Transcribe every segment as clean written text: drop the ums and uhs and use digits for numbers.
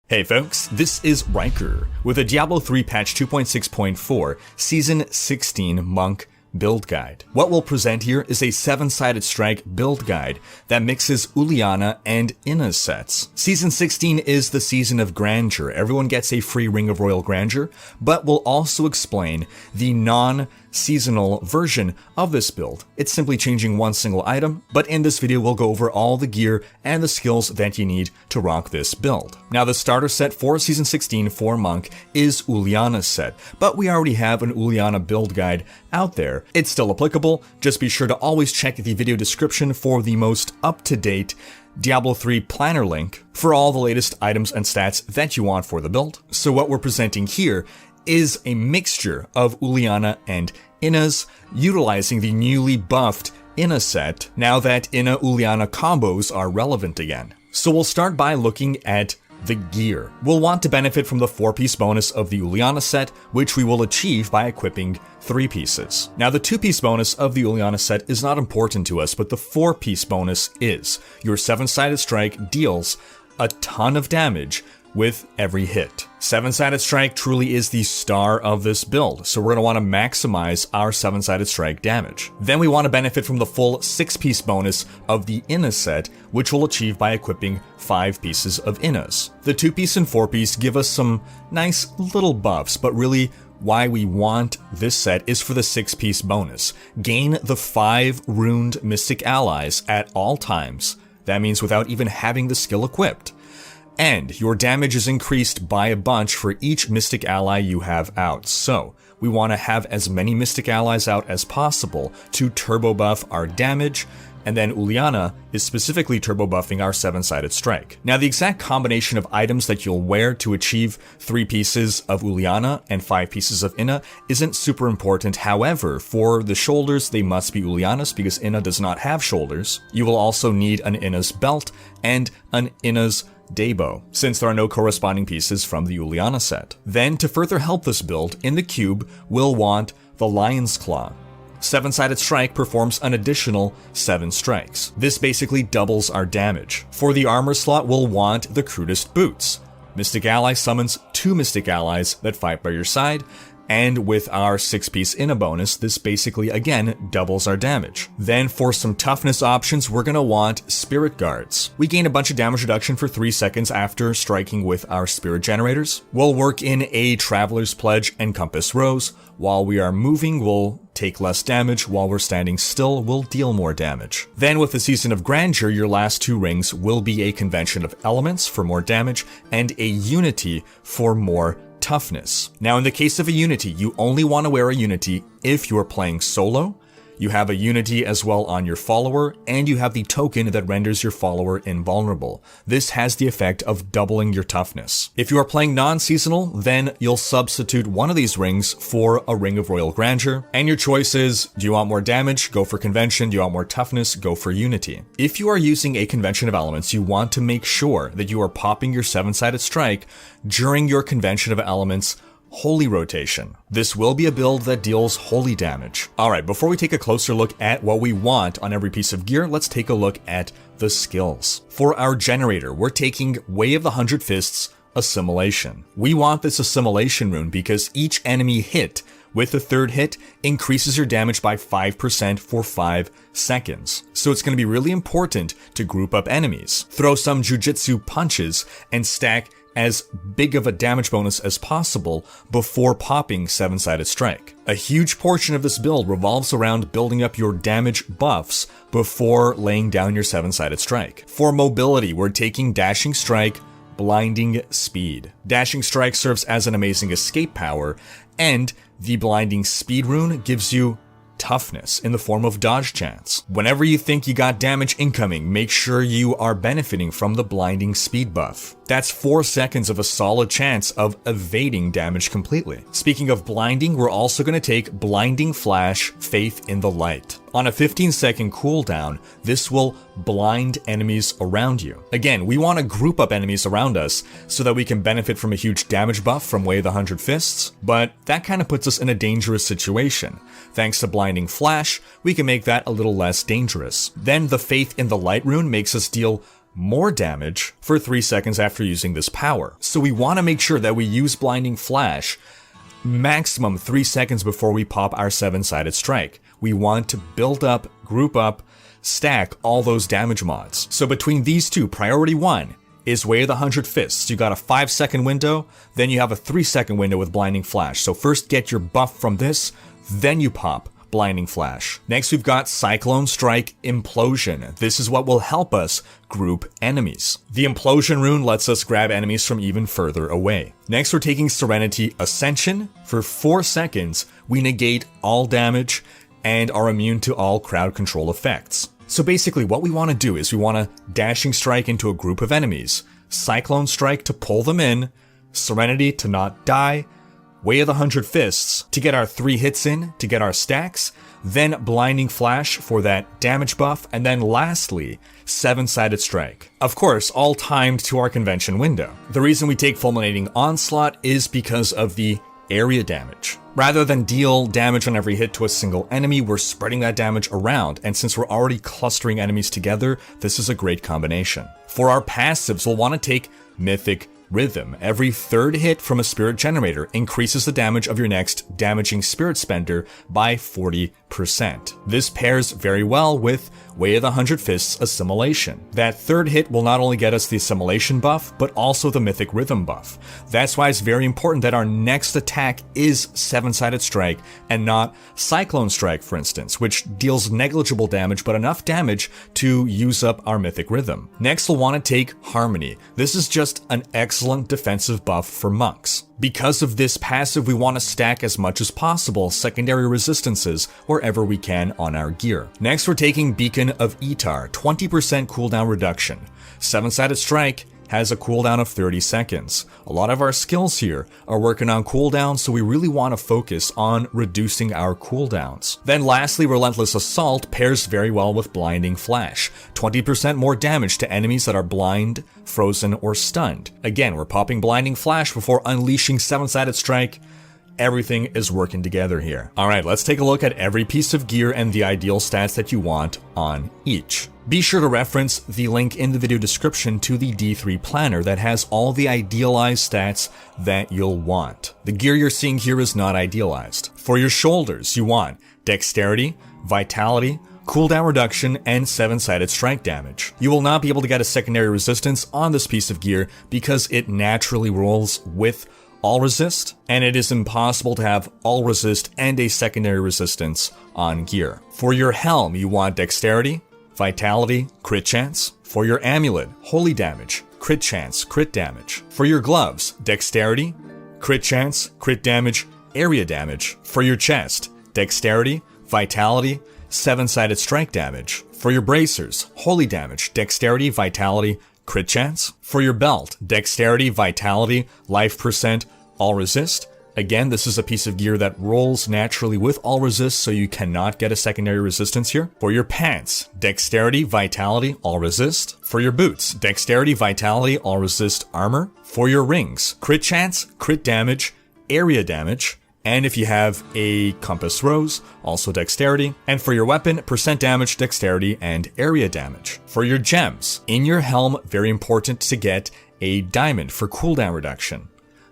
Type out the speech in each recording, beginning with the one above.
Hey folks, this is Rhykker with a Diablo 3 patch 2.6.4 Season 16 Monk build guide. What we'll present here is a 7-sided strike build guide that mixes Uliana and Inna sets. Season 16 is the season of grandeur. Everyone gets a free Ring of Royal Grandeur, but we'll also explain the non-seasonal version of this build. It's simply changing one single item, but in this video we'll go over all the gear and the skills that you need to rock this build. Now the starter set for Season 16 for Monk is Uliana's set, but we already have an Uliana build guide out there. It's still applicable, just be sure to always check the video description for the most up-to-date Diablo 3 planner link for all the latest items and stats that you want for the build. So what we're presenting here is a mixture of Uliana and Inna's, utilizing the newly buffed Inna set now that Inna-Uliana combos are relevant again. So we'll start by looking at the gear. We'll want to benefit from the 4-piece bonus of the Uliana set, which we will achieve by equipping 3 pieces. Now the 2-piece bonus of the Uliana set is not important to us, but the 4-piece bonus is. Your 7-sided strike deals a ton of damage with every hit. 7-sided strike truly is the star of this build, so we're going to want to maximize our 7-sided strike damage. Then we want to benefit from the full 6-piece bonus of the Inna set, which we'll achieve by equipping 5 pieces of Innas. The 2-piece and 4-piece give us some nice little buffs, but really why we want this set is for the 6-piece bonus. Gain the 5 runed Mystic Allies at all times. That means without even having the skill equipped. And your damage is increased by a bunch for each Mystic Ally you have out. So we want to have as many Mystic Allies out as possible to turbo buff our damage, and then Uliana is specifically turbo buffing our 7-sided strike. Now the exact combination of items that you'll wear to achieve 3 pieces of Uliana and 5 pieces of Inna isn't super important. However, for the shoulders, they must be Uliana's because Inna does not have shoulders. You will also need an Inna's belt and an Inna's daub, since there are no corresponding pieces from the Uliana set. Then, to further help this build, in the cube, we'll want the Lion's Claw. 7-sided strike performs an additional 7 strikes. This basically doubles our damage. For the armor slot, we'll want the Crudest Boots. Mystic Ally summons 2 Mystic Allies that fight by your side, and with our 6-piece Inna bonus, this basically, again, doubles our damage. Then for some toughness options, we're gonna want Spirit Guards. We gain a bunch of damage reduction for 3 seconds after striking with our Spirit Generators. We'll work in a Traveler's Pledge and Compass Rose. While we are moving, we'll take less damage. While we're standing still, we'll deal more damage. Then with the Season of Grandeur, your last 2 rings will be a Convention of Elements for more damage and a Unity for more toughness. Now in the case of a Unity, you only want to wear a Unity if you are playing solo. You have a Unity as well on your follower, and you have the token that renders your follower invulnerable. This has the effect of doubling your toughness. If you are playing non-seasonal, then you'll substitute one of these rings for a Ring of Royal Grandeur, and your choice is, do you want more damage? Go for Convention. Do you want more toughness? Go for Unity. If you are using a Convention of Elements, you want to make sure that you are popping your 7-sided strike during your Convention of Elements Holy rotation. This will be a build that deals holy damage. Alright, before we take a closer look at what we want on every piece of gear, let's take a look at the skills. For our generator, we're taking Way of the 100 Fists Assimilation. We want this Assimilation rune because each enemy hit with the 3rd hit increases your damage by 5% for 5 seconds. So it's going to be really important to group up enemies, throw some jujitsu punches, and stack as big of a damage bonus as possible before popping 7-sided strike. A huge portion of this build revolves around building up your damage buffs before laying down your 7-sided strike. For mobility, we're taking Dashing Strike, Blinding Speed. Dashing Strike serves as an amazing escape power, and the Blinding Speed rune gives you toughness in the form of dodge chance. Whenever you think you got damage incoming, make sure you are benefiting from the blinding speed buff. That's 4 seconds of a solid chance of evading damage completely. Speaking of blinding, we're also going to take Blinding Flash, Faith in the Light. On a 15-second cooldown, this will blind enemies around you. Again, we want to group up enemies around us so that we can benefit from a huge damage buff from Way of the 100 Fists, but that kind of puts us in a dangerous situation. Thanks to Blinding Flash, we can make that a little less dangerous. Then the Faith in the Light rune makes us deal more damage for 3 seconds after using this power. So we want to make sure that we use Blinding Flash maximum 3 seconds before we pop our 7-sided strike. We want to build up, group up, stack all those damage mods. So between these two, priority 1 is Way of the 100 Fists. You got a 5-second window, then you have a 3-second window with Blinding Flash. So first get your buff from this, then you pop Blinding Flash. Next we've got Cyclone Strike Implosion. This is what will help us group enemies. The Implosion rune lets us grab enemies from even further away. Next we're taking Serenity Ascension. For 4 seconds, we negate all damage and are immune to all crowd control effects. So basically what we want to do is we want to Dashing Strike into a group of enemies, Cyclone Strike to pull them in, Serenity to not die, Way of the 100 Fists to get our 3 hits in, to get our stacks, then Blinding Flash for that damage buff, and then lastly, 7-sided strike. Of course, all timed to our convention window. The reason we take Fulminating Onslaught is because of the area damage. Rather than deal damage on every hit to a single enemy, we're spreading that damage around, and since we're already clustering enemies together, this is a great combination. For our passives, we'll want to take Mythic Rhythm. Every 3rd hit from a spirit generator increases the damage of your next damaging spirit spender by 40%. This pairs very well with Way of the 100 Fists Assimilation. That 3rd hit will not only get us the Assimilation buff, but also the Mythic Rhythm buff. That's why it's very important that our next attack is 7-sided strike and not Cyclone Strike, for instance, which deals negligible damage but enough damage to use up our Mythic Rhythm. Next we'll want to take Harmony. This is just an excellent defensive buff for monks. Because of this passive, we want to stack as much as possible secondary resistances wherever we can on our gear. Next, we're taking Beacon of Etar, 20% cooldown reduction. 7-sided strike has a cooldown of 30 seconds. A lot of our skills here are working on cooldowns, so we really want to focus on reducing our cooldowns. Then lastly, Relentless Assault pairs very well with Blinding Flash. 20% more damage to enemies that are blind, frozen, or stunned. Again, we're popping Blinding Flash before unleashing 7-sided strike. Everything is working together here. Alright, let's take a look at every piece of gear and the ideal stats that you want on each. Be sure to reference the link in the video description to the D3 planner that has all the idealized stats that you'll want. The gear you're seeing here is not idealized. For your shoulders, you want Dexterity, Vitality, cooldown reduction, and 7-sided strike damage. You will not be able to get a secondary resistance on this piece of gear because it naturally rolls with all resist, and it is impossible to have all resist and a secondary resistance on gear. For your helm, you want Dexterity, Vitality, crit chance. For your amulet, holy damage, crit chance, crit damage. For your gloves, Dexterity, crit chance, crit damage, area damage. For your chest, Dexterity, Vitality, 7-sided strike damage. For your bracers, holy damage, Dexterity, Vitality, crit chance. For your belt, Dexterity, Vitality, life percent, all resist. Again, this is a piece of gear that rolls naturally with all resist, so you cannot get a secondary resistance here. For your pants, Dexterity, Vitality, all resist. For your boots, Dexterity, Vitality, all resist armor. For your rings, crit chance, crit damage, area damage. And if you have a compass rose, also dexterity. And for your weapon, percent damage, dexterity, and area damage. For your gems, in your helm, very important to get a diamond for cooldown reduction.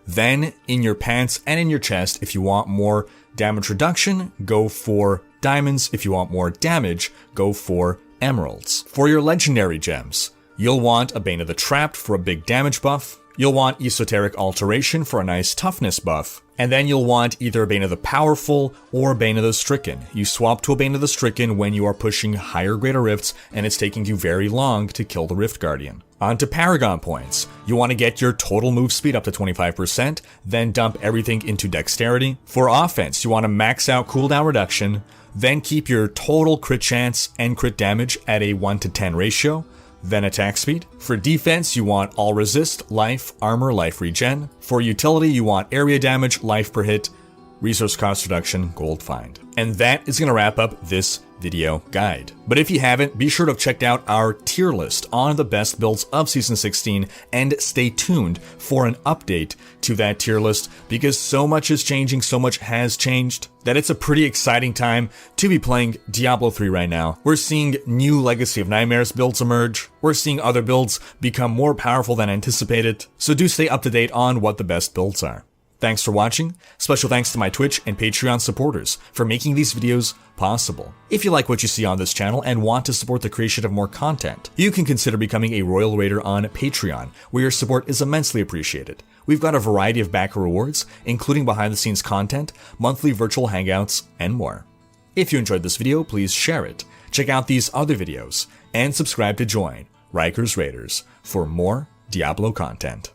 Then in your pants and in your chest, if you want more damage reduction, go for diamonds. If you want more damage, go for emeralds. For your legendary gems, you'll want a Bane of the Trapped for a big damage buff. You'll want Esoteric Alteration for a nice toughness buff. And then you'll want either a Bane of the Powerful or a Bane of the Stricken. You swap to a Bane of the Stricken when you are pushing higher greater rifts and it's taking you very long to kill the Rift Guardian. On to Paragon Points. You want to get your total move speed up to 25%, then dump everything into Dexterity. For offense, you want to max out cooldown reduction, then keep your total crit chance and crit damage at a 1-to-10 ratio, then attack speed. For defense, you want all resist, life, armor, life regen. For utility, you want area damage, life per hit, resource cost reduction, gold find. And that is going to wrap up this video guide. But if you haven't, be sure to check out our tier list on the best builds of Season 16 and stay tuned for an update to that tier list because so much is changing, so much has changed that it's a pretty exciting time to be playing Diablo 3 right now. We're seeing new Legacy of Nightmares builds emerge. We're seeing other builds become more powerful than anticipated. So do stay up to date on what the best builds are. Thanks for watching. Special thanks to my Twitch and Patreon supporters for making these videos possible. If you like what you see on this channel and want to support the creation of more content, you can consider becoming a Royal Raider on Patreon, where your support is immensely appreciated. We've got a variety of backer rewards, including behind-the-scenes content, monthly virtual hangouts, and more. If you enjoyed this video, please share it, check out these other videos, and subscribe to join Rhykker's Raiders for more Diablo content.